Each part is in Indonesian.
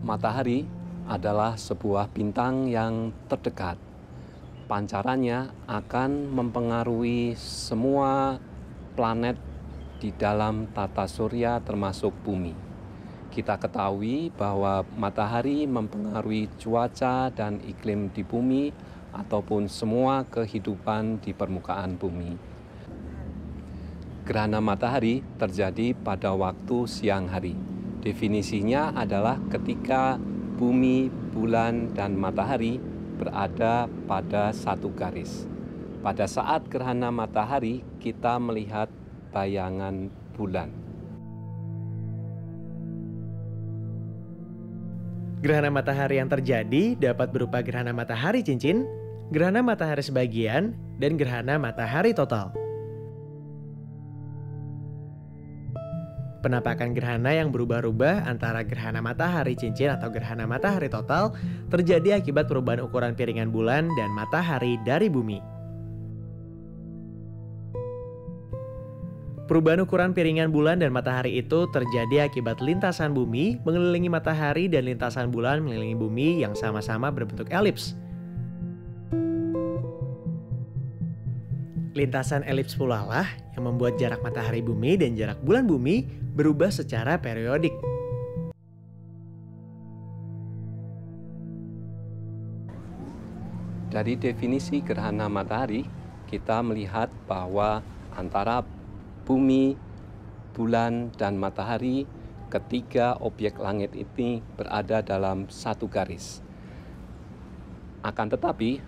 Matahari adalah sebuah bintang yang terdekat. Pancarannya akan mempengaruhi semua planet di dalam tata surya termasuk bumi. Kita ketahui bahwa matahari mempengaruhi cuaca dan iklim di bumi ataupun semua kehidupan di permukaan bumi. Gerhana matahari terjadi pada waktu siang hari. Definisinya adalah ketika bumi, bulan, dan matahari berada pada satu garis. Pada saat gerhana matahari, kita melihat bayangan bulan. Gerhana matahari yang terjadi dapat berupa gerhana matahari cincin, gerhana matahari sebagian, dan gerhana matahari total. Penampakan gerhana yang berubah-ubah antara gerhana matahari cincin atau gerhana matahari total terjadi akibat perubahan ukuran piringan bulan dan matahari dari bumi. Perubahan ukuran piringan bulan dan matahari itu terjadi akibat lintasan bumi mengelilingi matahari dan lintasan bulan mengelilingi bumi yang sama-sama berbentuk elips. Lintasan elips pula lah yang membuat jarak matahari bumi dan jarak bulan bumi berubah secara periodik. Dari definisi gerhana matahari, kita melihat bahwa antara bumi, bulan, dan matahari, ketiga objek langit ini berada dalam satu garis. Akan tetapi,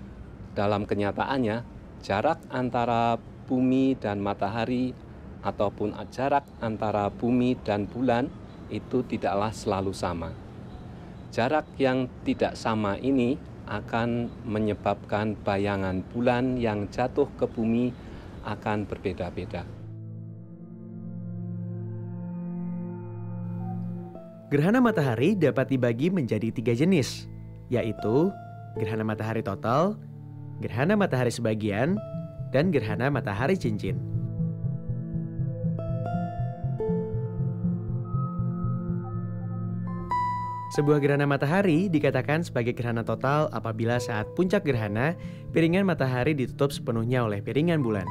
dalam kenyataannya, jarak antara bumi dan matahari ataupun jarak antara bumi dan bulan itu tidaklah selalu sama. Jarak yang tidak sama ini akan menyebabkan bayangan bulan yang jatuh ke bumi akan berbeda-beda. Gerhana matahari dapat dibagi menjadi 3 jenis, yaitu gerhana matahari total, gerhana matahari sebagian, dan gerhana matahari cincin. Sebuah gerhana matahari dikatakan sebagai gerhana total apabila saat puncak gerhana, piringan matahari ditutup sepenuhnya oleh piringan bulan.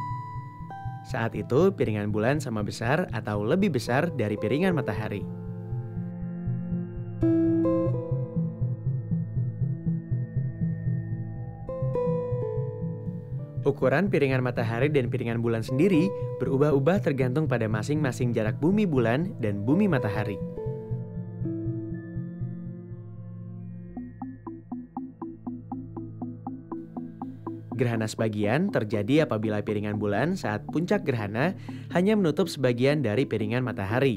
Saat itu, piringan bulan sama besar atau lebih besar dari piringan matahari. Ukuran piringan matahari dan piringan bulan sendiri berubah-ubah tergantung pada masing-masing jarak bumi bulan dan bumi matahari. Gerhana sebagian terjadi apabila piringan bulan saat puncak gerhana hanya menutup sebagian dari piringan matahari.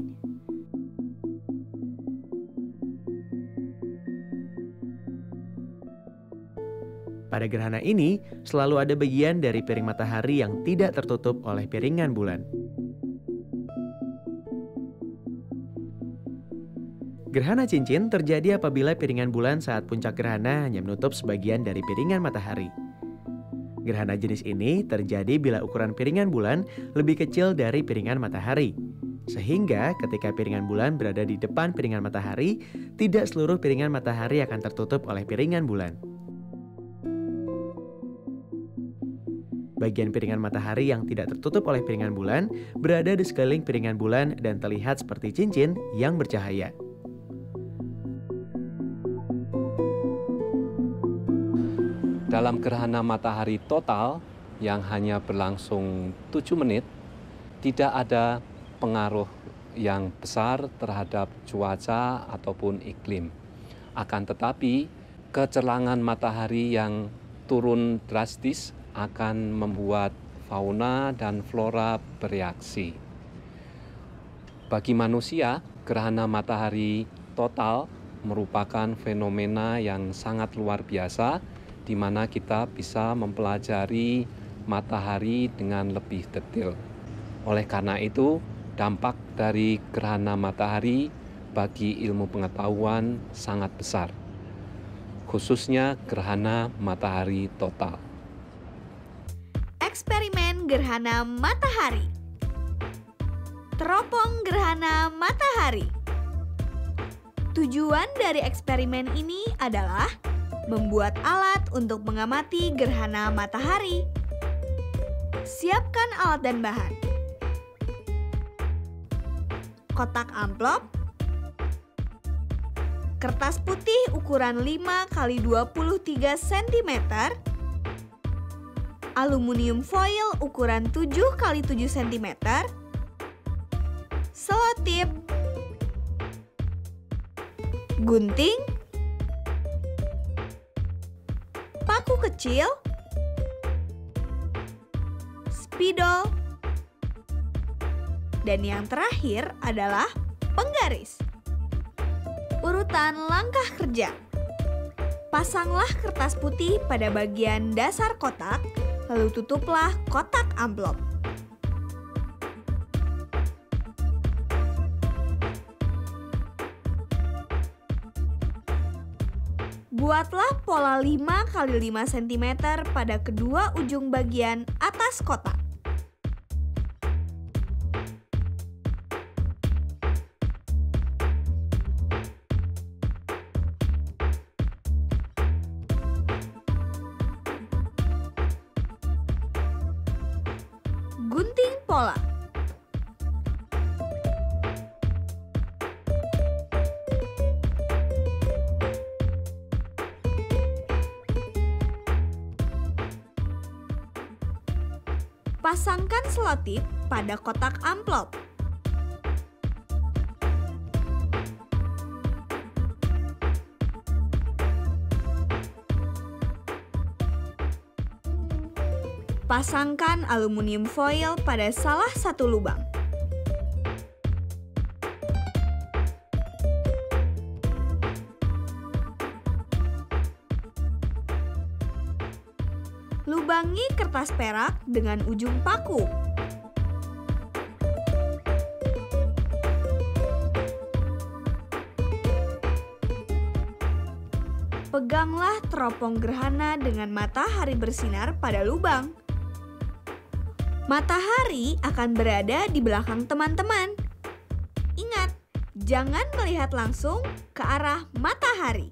Pada gerhana ini, selalu ada bagian dari piring matahari yang tidak tertutup oleh piringan bulan. Gerhana cincin terjadi apabila piringan bulan saat puncak gerhana hanya menutup sebagian dari piringan matahari. Gerhana jenis ini terjadi bila ukuran piringan bulan lebih kecil dari piringan matahari. Sehingga ketika piringan bulan berada di depan piringan matahari, tidak seluruh piringan matahari akan tertutup oleh piringan bulan. Bagian piringan matahari yang tidak tertutup oleh piringan bulan berada di sekeliling piringan bulan dan terlihat seperti cincin yang bercahaya. Dalam gerhana matahari total yang hanya berlangsung 7 menit, tidak ada pengaruh yang besar terhadap cuaca ataupun iklim. Akan tetapi, kecerlangan matahari yang turun drastis akan membuat fauna dan flora bereaksi. Bagi manusia, gerhana matahari total merupakan fenomena yang sangat luar biasa, di mana kita bisa mempelajari matahari dengan lebih detail. Oleh karena itu, dampak dari gerhana matahari bagi ilmu pengetahuan sangat besar, khususnya gerhana matahari total. Eksperimen gerhana matahari. Teropong gerhana matahari. Tujuan dari eksperimen ini adalah membuat alat untuk mengamati gerhana matahari. Siapkan alat dan bahan. Kotak amplop, kertas putih ukuran 5 x 23 cm, aluminium foil ukuran 7 x 7 cm, selotip, gunting, paku kecil, spidol, dan yang terakhir adalah penggaris. Urutan langkah kerja. Pasanglah kertas putih pada bagian dasar kotak, lalu tutuplah kotak amplop. Buatlah pola 5 x 5 cm pada kedua ujung bagian atas kotak. Gunting pola. Pasangkan selotip pada kotak amplop. Pasangkan aluminium foil pada salah satu lubang. Lubangi kertas perak dengan ujung paku. Peganglah teropong gerhana dengan matahari bersinar pada lubang. Matahari akan berada di belakang teman-teman. Ingat, jangan melihat langsung ke arah matahari.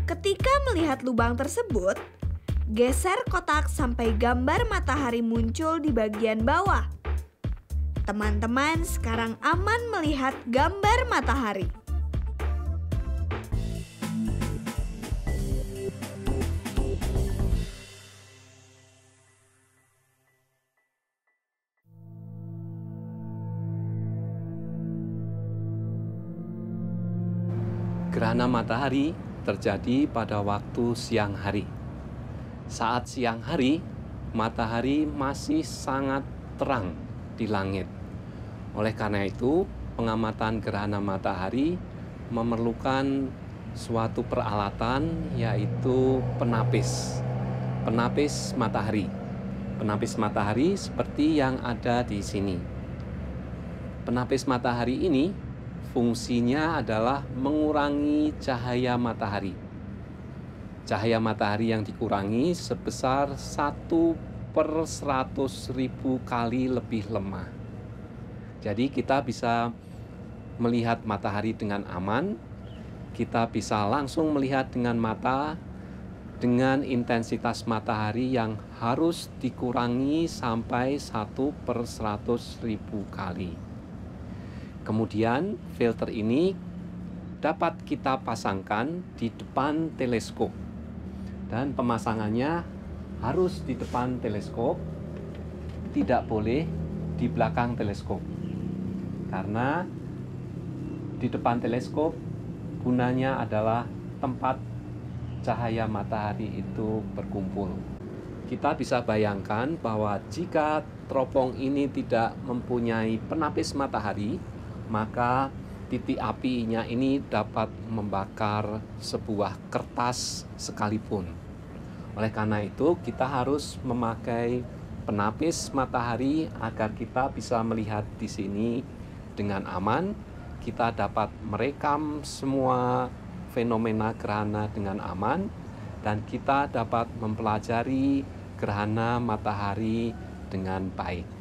Ketika melihat lubang tersebut, geser kotak sampai gambar matahari muncul di bagian bawah. Teman-teman sekarang aman melihat gambar matahari. Gerhana matahari terjadi pada waktu siang hari. Saat siang hari, matahari masih sangat terang di langit. Oleh karena itu, pengamatan gerhana matahari memerlukan suatu peralatan, yaitu penapis. Penapis matahari. Penapis matahari seperti yang ada di sini. Penapis matahari ini fungsinya adalah mengurangi cahaya matahari. Cahaya matahari yang dikurangi sebesar 1/100.000 kali lebih lemah. Jadi kita bisa melihat matahari dengan aman. Kita bisa langsung melihat dengan mata dengan intensitas matahari yang harus dikurangi sampai 1/100.000 kali. Kemudian filter ini dapat kita pasangkan di depan teleskop. Dan pemasangannya harus di depan teleskop, tidak boleh di belakang teleskop. Karena di depan teleskop gunanya adalah tempat cahaya matahari itu berkumpul. Kita bisa bayangkan bahwa jika teropong ini tidak mempunyai penapis matahari, maka titik apinya ini dapat membakar sebuah kertas sekalipun. Oleh karena itu, kita harus memakai penapis matahari agar kita bisa melihat di sini dengan aman. Kita dapat merekam semua fenomena gerhana dengan aman, dan kita dapat mempelajari gerhana matahari dengan baik.